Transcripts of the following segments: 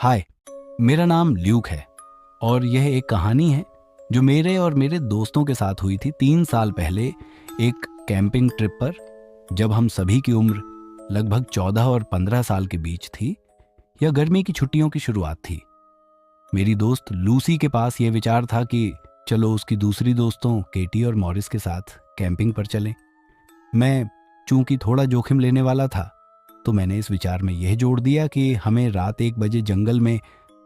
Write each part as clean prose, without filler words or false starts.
हाय, मेरा नाम ल्यूक है और यह एक कहानी है जो मेरे और मेरे दोस्तों के साथ हुई थी 3 साल पहले एक कैंपिंग ट्रिप पर, जब हम सभी की उम्र लगभग 14 और 15 साल के बीच थी। यह गर्मी की छुट्टियों की शुरुआत थी। मेरी दोस्त लूसी के पास यह विचार था कि चलो उसकी दूसरी दोस्तों केटी और मॉरिस के साथ कैंपिंग पर चलें। मैं चूंकि थोड़ा जोखिम लेने वाला था, तो मैंने इस विचार में यह जोड़ दिया कि हमें रात 1 बजे जंगल में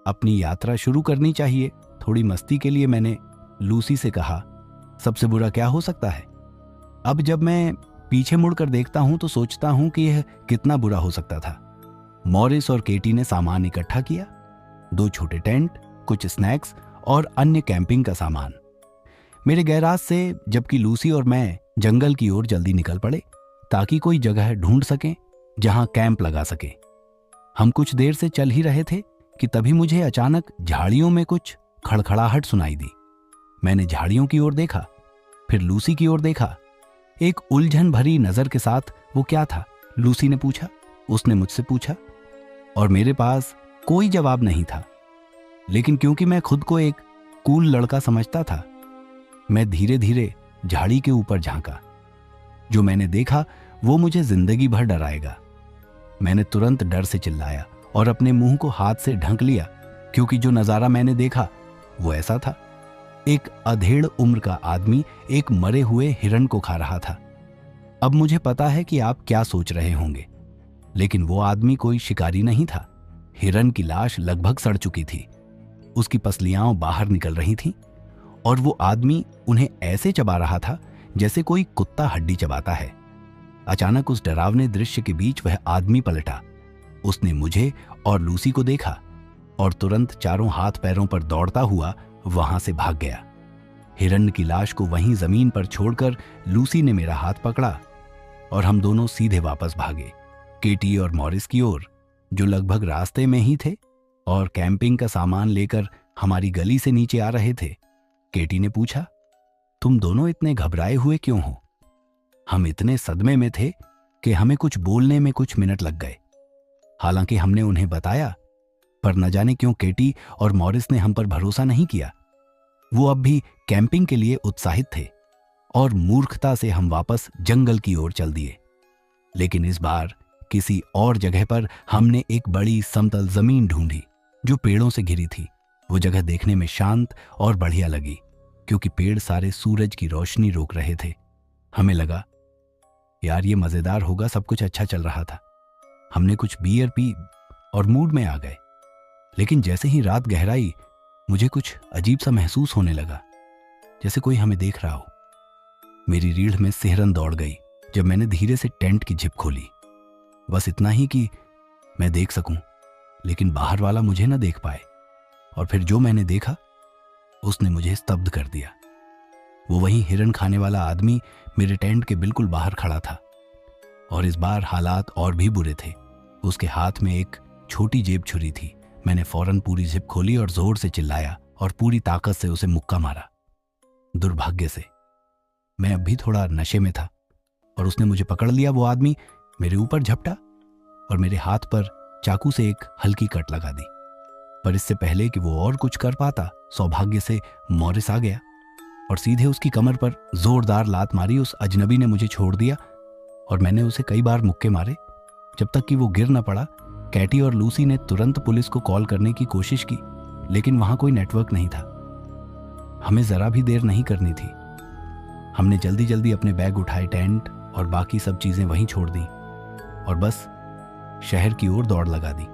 अपनी यात्रा शुरू करनी चाहिए। थोड़ी मस्ती के लिए मैंने लूसी से कहा, सबसे बुरा क्या हो सकता है? अब जब मैं पीछे मुड़कर देखता हूं तो सोचता हूं कि यह कितना बुरा हो सकता था। मॉरिस और केटी ने सामान इकट्ठा किया, 2 छोटे टेंट, कुछ स्नैक्स और अन्य कैंपिंग का सामान। मेरे गैराज से जबकि लूसी और मैं जंगल की ओर जल्दी निकल पड़े ताकि कोई जगह ढूंढ सकें जहां कैंप लगा सके। हम कुछ देर से चल ही रहे थे कि तभी मुझे अचानक झाड़ियों में कुछ खड़खड़ाहट सुनाई दी। मैंने झाड़ियों की ओर देखा, फिर लूसी की ओर देखा। एक उलझन भरी नजर के साथ, वो क्या था? लूसी ने पूछा। उसने मुझसे पूछा और मेरे पास कोई जवाब नहीं था। लेकिन क्योंकि मैं खुद को एक कूल लड़का समझता था, मैं धीरे धीरे झाड़ी के ऊपर झांका। जो मैंने देखा वो मुझे जिंदगी भर डराएगा। मैंने तुरंत डर से चिल्लाया और अपने मुंह को हाथ से ढक लिया, क्योंकि जो नजारा मैंने देखा वो ऐसा था। एक अधेड़ उम्र का आदमी एक मरे हुए हिरण को खा रहा था। अब मुझे पता है कि आप क्या सोच रहे होंगे, लेकिन वो आदमी कोई शिकारी नहीं था। हिरण की लाश लगभग सड़ चुकी थी, उसकी पसलियां बाहर निकल रही थीं और वो आदमी उन्हें ऐसे चबा रहा था जैसे कोई कुत्ता हड्डी चबाता है। अचानक उस डरावने दृश्य के बीच वह आदमी पलटा। उसने मुझे और लूसी को देखा और तुरंत चारों हाथ पैरों पर दौड़ता हुआ वहां से भाग गया। हिरण की लाश को वहीं जमीन पर छोड़कर लूसी ने मेरा हाथ पकड़ा और हम दोनों सीधे वापस भागे, केटी और मॉरिस की ओर, जो लगभग रास्ते में ही थे और कैंपिंग का सामान लेकर हमारी गली से नीचे आ रहे थे। केटी ने पूछा, तुम दोनों इतने घबराए हुए क्यों हो? हम इतने सदमे में थे कि हमें कुछ बोलने में कुछ मिनट लग गए। हालांकि हमने उन्हें बताया, पर न जाने क्यों केटी और मॉरिस ने हम पर भरोसा नहीं किया। वो अब भी कैंपिंग के लिए उत्साहित थे और मूर्खता से हम वापस जंगल की ओर चल दिए। लेकिन इस बार किसी और जगह पर हमने एक बड़ी समतल जमीन ढूंढी जो पेड़ों से घिरी थी। वो जगह देखने में शांत और बढ़िया लगी, क्योंकि पेड़ सारे सूरज की रोशनी रोक रहे थे। हमें लगा, यार ये मजेदार होगा। सब कुछ अच्छा चल रहा था। हमने कुछ बियर पी और मूड में आ गए। लेकिन जैसे ही रात गहराई, मुझे कुछ अजीब सा महसूस होने लगा, जैसे कोई हमें देख रहा हो। मेरी रीढ़ में सिहरन दौड़ गई जब मैंने धीरे से टेंट की जिप खोली। बस इतना ही कि मैं देख सकूं, लेकिन बाहर वाला मुझे न देख पाए। और फिर जो मैंने देखा उसने मुझे स्तब्ध कर दिया। वो वही हिरण खाने वाला आदमी मेरे टेंट के बिल्कुल बाहर खड़ा था, और इस बार हालात और भी बुरे थे। उसके हाथ में एक छोटी जेब छुरी थी। मैंने फौरन पूरी जिप खोली और जोर से चिल्लाया और पूरी ताकत से उसे मुक्का मारा। दुर्भाग्य से मैं अब भी थोड़ा नशे में था और उसने मुझे पकड़ लिया। वो आदमी मेरे ऊपर झपटा और मेरे हाथ पर चाकू से एक हल्की कट लगा दी। पर इससे पहले कि वो और कुछ कर पाता, सौभाग्य से मॉरिस आ गया और सीधे उसकी कमर पर जोरदार लात मारी। उस अजनबी ने मुझे छोड़ दिया और मैंने उसे कई बार मुक्के मारे, जब तक कि वो गिर न पड़ा। कैटी और लूसी ने तुरंत पुलिस को कॉल करने की कोशिश की, लेकिन वहां कोई नेटवर्क नहीं था। हमें जरा भी देर नहीं करनी थी। हमने जल्दी जल्दी अपने बैग उठाए, टेंट और बाकी सब चीजें वहीं छोड़ दी और बस शहर की ओर दौड़ लगा दी।